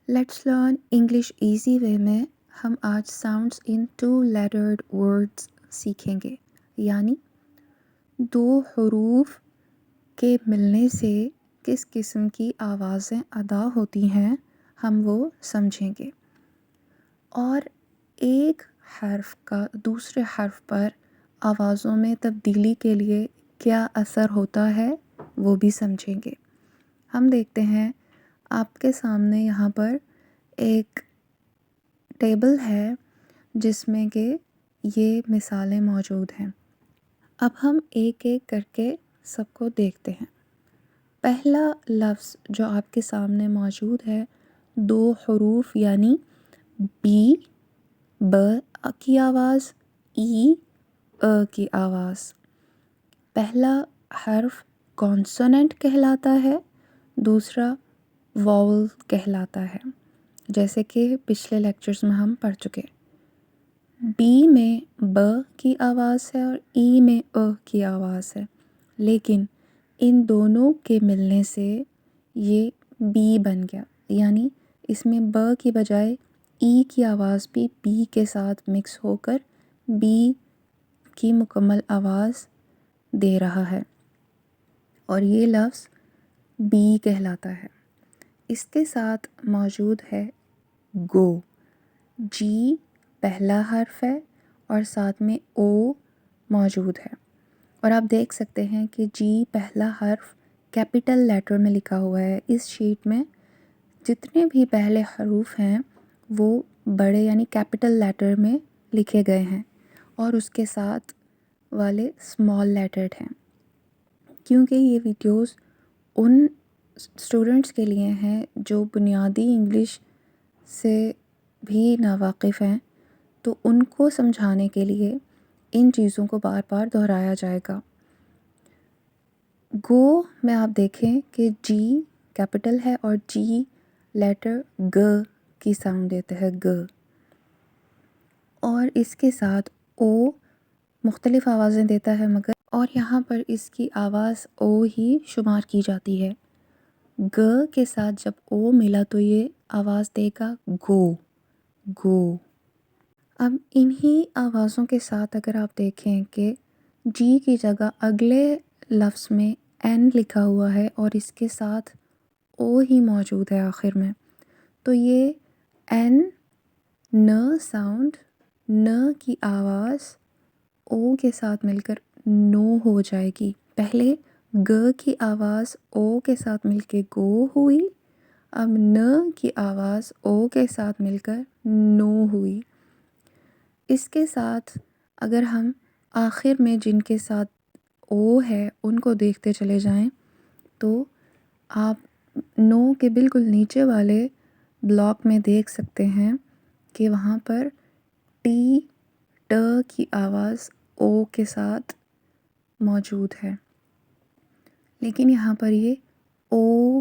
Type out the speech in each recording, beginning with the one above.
Let's learn English easy way میں ہم آج ساؤنڈس ان 2 لیٹرڈ ورڈز سیکھیں گے، یعنی 2 حروف کے ملنے سے کس قسم کی آوازیں ادا ہوتی ہیں ہم وہ سمجھیں گے، اور ایک حرف کا دوسرے حرف پر آوازوں میں تبدیلی کے لیے کیا اثر ہوتا ہے وہ بھی سمجھیں گے۔ ہم دیکھتے ہیں آپ کے سامنے یہاں پر ایک ٹیبل ہے جس میں کہ یہ مثالیں موجود ہیں۔ اب ہم ایک ایک کر کے سب کو دیکھتے ہیں۔ پہلا لفظ جو آپ کے سامنے موجود ہے 2 حروف یعنی بی، ب کی آواز، ای، کی آواز۔ پہلا حرف کانسوننٹ کہلاتا ہے، دوسرا واول کہلاتا ہے، جیسے کہ پچھلے لیکچرز میں ہم پڑھ چکے۔ بی میں ب کی آواز ہے اور ای میں کی آواز ہے، لیکن ان دونوں کے ملنے سے یہ بی بن گیا، یعنی اس میں ب کی بجائے ای کی آواز بھی بی کے ساتھ مکس ہو کر بی کی مکمل آواز دے رہا ہے، اور یہ لفظ بی کہلاتا ہے۔ اس کے ساتھ موجود ہے گو، جی پہلا حرف ہے اور ساتھ میں او موجود ہے، اور آپ دیکھ سکتے ہیں کہ جی پہلا حرف کیپٹل لیٹر میں لکھا ہوا ہے۔ اس شیٹ میں جتنے بھی پہلے حروف ہیں وہ بڑے یعنی کیپٹل لیٹر میں لکھے گئے ہیں، اور اس کے ساتھ والے اسمال لیٹرڈ ہیں، کیونکہ یہ ویڈیوز ان اسٹوڈنٹس کے لیے ہیں جو بنیادی انگلش سے بھی ناواقف ہیں، تو ان کو سمجھانے کے لیے ان چیزوں کو بار بار دہرایا جائے گا۔ گو میں آپ دیکھیں کہ جی کیپٹل ہے اور جی لیٹر گ کی ساؤنڈ دیتا ہے، گ، اور اس کے ساتھ او مختلف آوازیں دیتا ہے، مگر اور یہاں پر اس کی آواز او ہی شمار کی جاتی ہے۔ گ کے ساتھ جب او ملا تو یہ آواز دے گا گو، گو۔ اب انہی آوازوں کے ساتھ اگر آپ دیکھیں کہ جی کی جگہ اگلے لفظ میں این لکھا ہوا ہے اور اس کے ساتھ او ہی موجود ہے آخر میں، تو یہ این ن ساؤنڈ، ن کی آواز او کے ساتھ مل کر نو ہو جائے گی۔ پہلے گ کی آواز او کے ساتھ مل کے گو ہوئی، اب ن کی آواز او کے ساتھ مل کر نو ہوئی۔ اس کے ساتھ اگر ہم آخر میں جن کے ساتھ او ہے ان کو دیکھتے چلے جائیں تو آپ نو کے بالکل نیچے والے بلاک میں دیکھ سکتے ہیں کہ وہاں پر ٹی، ٹ کی آواز او کے ساتھ موجود ہے، لیکن یہاں پر یہ او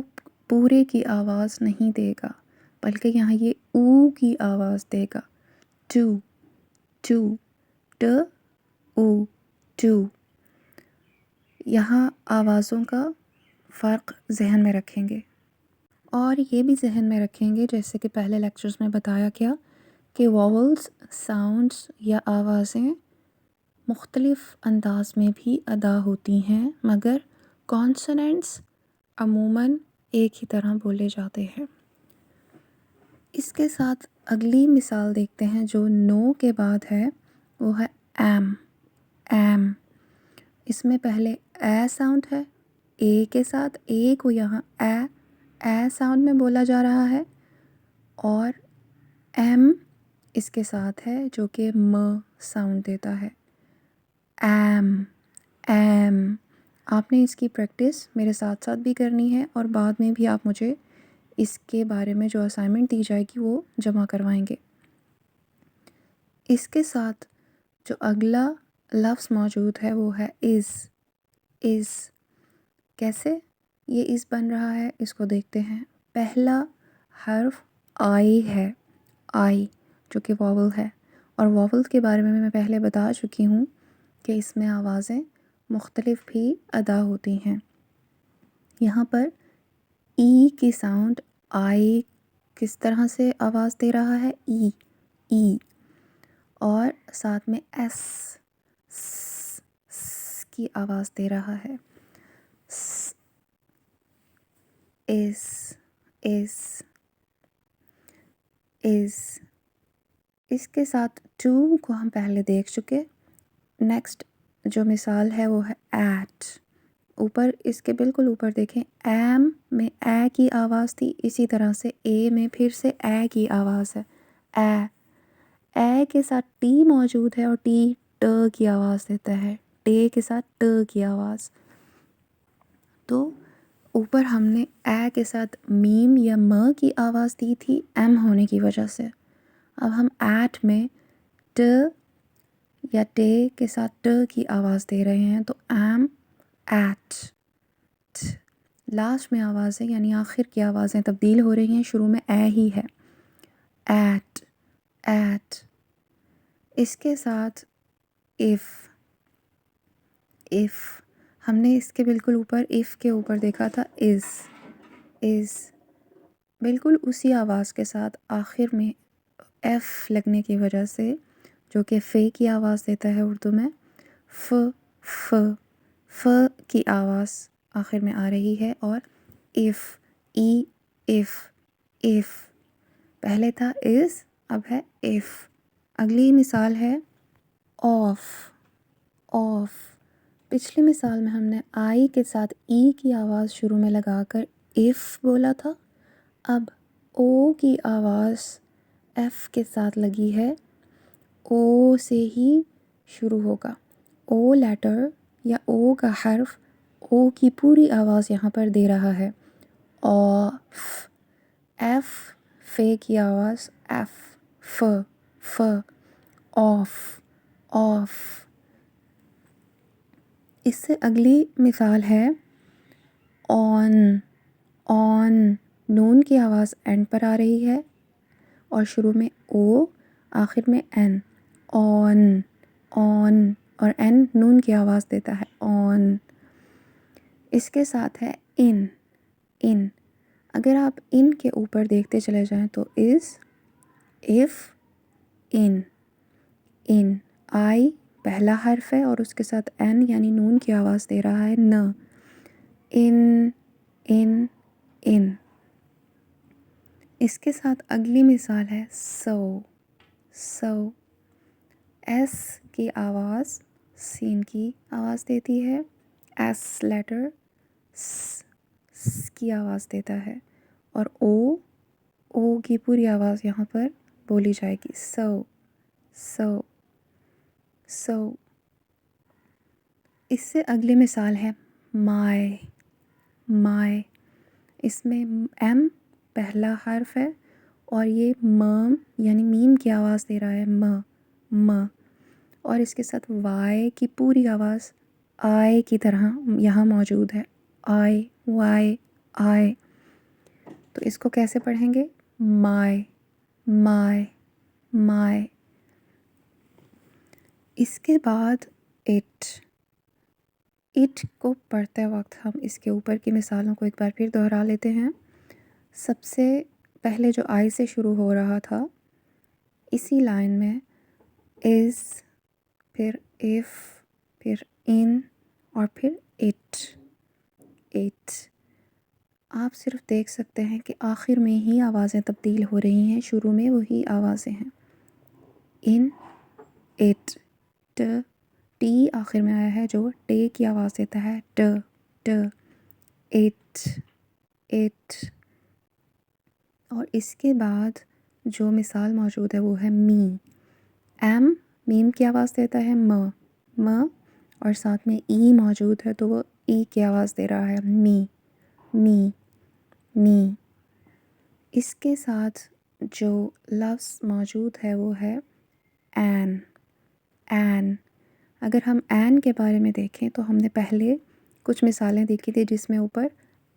پورے کی آواز نہیں دے گا، بلکہ یہاں یہ او کی آواز دے گا، ٹو، ٹو، ٹ، او، ٹو۔ یہاں آوازوں کا فرق ذہن میں رکھیں گے، اور یہ بھی ذہن میں رکھیں گے جیسے کہ پہلے لیکچرز میں بتایا گیا کہ واولز ساؤنڈز یا آوازیں مختلف انداز میں بھی ادا ہوتی ہیں، مگر کانسوننٹس عموماً ایک ہی طرح بولے جاتے ہیں۔ اس کے ساتھ اگلی مثال دیکھتے ہیں جو نو کے بعد ہے، وہ ہے ایم، ایم۔ اس میں پہلے اے ساؤنڈ ہے، اے کے ساتھ اے کو یہاں اے ساؤنڈ میں بولا جا رہا ہے، اور ایم اس کے ساتھ ہے جو کہ م ساؤنڈ دیتا ہے، ایم، ایم۔ آپ نے اس کی پریکٹس میرے ساتھ ساتھ بھی کرنی ہے، اور بعد میں بھی آپ مجھے اس کے بارے میں جو اسائنمنٹ دی جائے گی وہ جمع کروائیں گے۔ اس کے ساتھ جو اگلا لفظ موجود ہے وہ ہے از، از۔ کیسے یہ از بن رہا ہے اس کو دیکھتے ہیں۔ پہلا حرف آئی ہے، آئی، جو کہ واول ہے، اور واول کے بارے میں پہلے بتا چکی ہوں کہ اس میں آوازیں مختلف بھی ادا ہوتی ہیں۔ یہاں پر ای کی ساؤنڈ آئی کس طرح سے آواز دے رہا ہے؟ ای، ای، اور ساتھ میں ایس کی آواز دے رہا ہے. اس اس کے ساتھ ٹو کو ہم پہلے دیکھ چکے. نیکسٹ جو مثال ہے وہ ہے ایٹ. اوپر اس کے بالکل اوپر دیکھیں، ایم میں اے کی آواز تھی، اسی طرح سے اے میں پھر سے اے کی آواز ہے. اے کے ساتھ ٹی موجود ہے اور ٹی ٹ کی آواز دیتا ہے، ٹے کے ساتھ ٹ کی آواز. تو اوپر ہم نے اے کے ساتھ میم یا م کی آواز دی تھی ایم ہونے کی وجہ سے. اب ہم ایٹ میں ٹ یا ٹے کے ساتھ ٹ کی آواز دے رہے ہیں، تو ایم ایٹ. لاسٹ میں آوازیں یعنی آخر کی آوازیں تبدیل ہو رہی ہیں، شروع میں اے ہی ہے. At, at. اس کے ساتھ اف ہم نے اس کے بالکل اوپر اف کے اوپر دیکھا تھا از بالکل اسی آواز کے ساتھ آخر میں ایف لگنے کی وجہ سے، جو کہ فے کی آواز دیتا ہے اردو میں، ف کی آواز آخر میں آ رہی ہے. اور ایف پہلے تھا از، اب ہے ایف. اگلی مثال ہے آف. پچھلی مثال میں ہم نے آئی کے ساتھ ای کی آواز شروع میں لگا کر ایف بولا تھا. اب او کی آواز ایف کے ساتھ لگی ہے، او سے ہی شروع ہوگا. او لیٹر یا او کا حرف او کی پوری آواز یہاں پر دے رہا ہے. آف. ایف فے کی آواز ایف، ف آف. اس سے اگلی مثال ہے آن. نون کی آواز اینڈ پر آ رہی ہے اور شروع میں او، آخر میں این. آن اور این نون کی آواز دیتا ہے آن. اس کے ساتھ ہے ان. اگر آپ ان کے اوپر دیکھتے چلے جائیں تو از، ایف، ان. آئی پہلا حرف ہے اور اس کے ساتھ این یعنی نون کی آواز دے رہا ہے ن. ان. اس کے ساتھ اگلی مثال ہے سو. ایس کی آواز سین کی آواز دیتی ہے، ایس لیٹر س کی آواز دیتا ہے، اور او کی پوری آواز یہاں پر بولی جائے گی. سو. اس سے اگلی مثال ہے مائے. اس میں ایم پہلا حرف ہے اور یہ یعنی میم کی آواز دے رہا ہے م. اور اس کے ساتھ وائی کی پوری آواز آئے کی طرح یہاں موجود ہے، آئے. تو اس کو کیسے پڑھیں گے؟ مائے. اس کے بعد اٹ کو پڑھتے وقت ہم اس کے اوپر کی مثالوں کو ایک بار پھر دہرا لیتے ہیں. سب سے پہلے جو آئی سے شروع ہو رہا تھا، اسی لائن میں از، پھر ایف، پھر ان اور پھر اٹ. آپ صرف دیکھ سکتے ہیں کہ آخر میں ہی آوازیں تبدیل ہو رہی ہیں، شروع میں وہی آوازیں ہیں. ان، اٹ. ٹی آخر میں آیا ہے جو ٹے کی آواز دیتا ہے، ٹ. اٹ. اور اس کے بعد جو مثال موجود ہے وہ ہے میم کی آواز دیتا ہے م، اور ساتھ میں ای موجود ہے تو وہ ای کی آواز دے رہا ہے می. اس کے ساتھ جو لفظ موجود ہے وہ ہے این. اگر ہم این کے بارے میں دیکھیں تو ہم نے پہلے کچھ مثالیں دیکھی تھی جس میں اوپر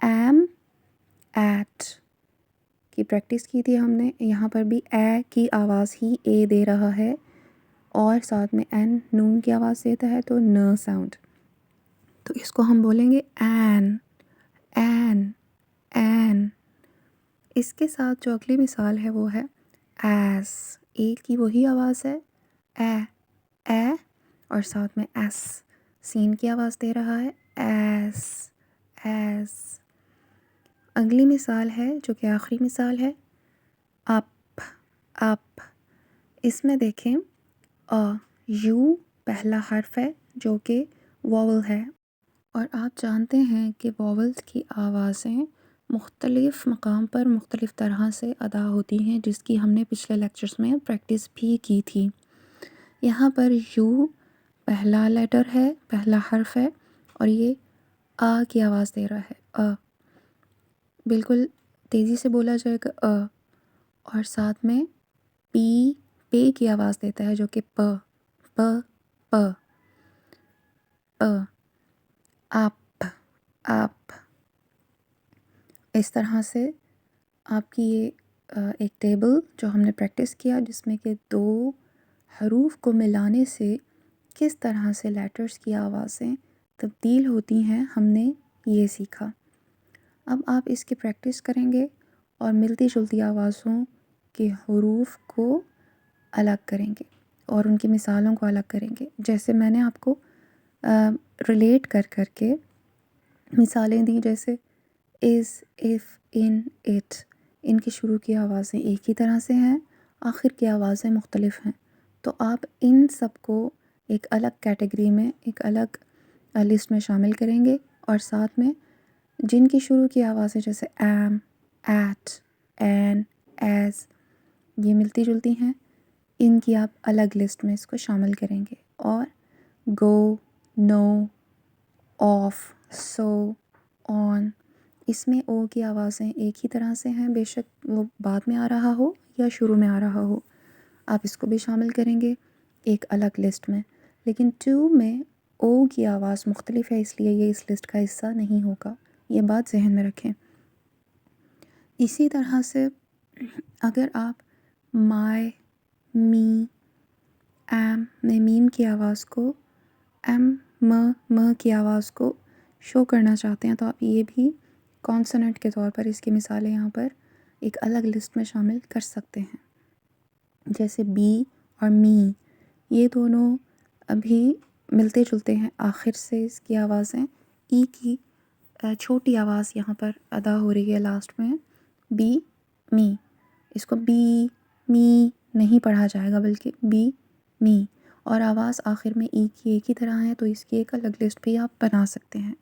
ایم، ایٹ کی پریکٹس کی تھی ہم نے. یہاں پر بھی اے کی آواز ہی اے دے رہا ہے اور ساتھ میں این نون کی آواز دیتا ہے تو ن ساؤنڈ. تو اس کو ہم بولیں گے این. اس کے ساتھ جو اگلی مثال ہے وہ ہے ایس. اے کی وہی آواز ہے اے اور ساتھ میں ایس. سین کی آواز دے رہا ہے ایس. اگلی مثال ہے جو کہ آخری مثال ہے اپ. اس میں دیکھیں یو پہلا حرف ہے جو کہ واول ہے، اور آپ جانتے ہیں کہ واولز کی آوازیں مختلف مقام پر مختلف طرح سے ادا ہوتی ہیں، جس کی ہم نے پچھلے لیکچرز میں پریکٹس بھی کی تھی. یہاں پر یو پہلا لیٹر ہے، پہلا حرف ہے، اور یہ کی آواز دے رہا ہے بالکل تیزی سے بولا جائے گا اور ساتھ میں پے کی آواز دیتا ہے جو کہ پ. آپ. اس طرح سے آپ کی یہ ایک ٹیبل جو ہم نے پریکٹس کیا جس میں کہ 2 حروف کو ملانے سے کس طرح سے لیٹرز کی آوازیں تبدیل ہوتی ہیں، ہم نے یہ سیکھا. اب آپ اس کی پریکٹس کریں گے اور ملتی جلتی آوازوں کے حروف کو الگ کریں گے اور ان کی مثالوں کو الگ کریں گے. جیسے میں نے آپ کو ریلیٹ کر کے مثالیں دیں، جیسے از، اف، اٹ. ان کی شروع کی آوازیں ایک ہی طرح سے ہیں، آخر کی آوازیں مختلف ہیں. تو آپ ان سب کو ایک الگ کیٹیگری میں، ایک الگ لسٹ میں شامل کریں گے، اور ساتھ میں جن کی شروع کی آوازیں جیسے ایم، ایٹ، این، ایز یہ ملتی جلتی ہیں، ان کی آپ الگ لسٹ میں اس کو شامل کریں گے. اور گو، نو، آف، سو، آن، اس میں او کی آوازیں ایک ہی طرح سے ہیں، بے شک وہ بعد میں آ رہا ہو یا شروع میں آ رہا ہو. آپ اس کو بھی شامل کریں گے ایک الگ لسٹ میں. لیکن ٹو میں او کی آواز مختلف ہے، اس لیے یہ اس لسٹ کا حصہ نہیں ہوگا. یہ بات ذہن میں رکھیں. اسی طرح سے اگر آپ مائی، می، ایم میں میم کی آواز کو، ایم، م کی آواز کو شو کرنا چاہتے ہیں تو آپ یہ بھی کانسوننٹ کے طور پر اس کی مثالیں یہاں پر ایک الگ لسٹ میں شامل کر سکتے ہیں. جیسے بی اور می یہ دونوں ابھی ملتے جلتے ہیں، آخر سے اس کی آوازیں ای کی چھوٹی آواز یہاں پر ادا ہو رہی ہے لاسٹ میں، بی، می. اس کو بی، می نہیں پڑھا جائے گا بلکہ بی، می، اور آواز آخر میں ای کی ایک ہی طرح ہے، تو اس کی ایک الگ لسٹ بھی آپ بنا سکتے ہیں.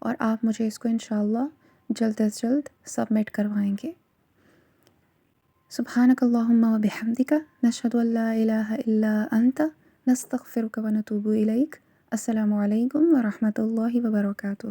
اور آپ مجھے اس کو انشاءاللہ جلد از جلد سبمٹ کروائیں گے. سبحانک اللہم و بحمدک، نشہد ان لا الہ الا انت، نستغفرک و نتوب الیک. السلام علیکم ورحمۃ اللہ وبرکاتہ.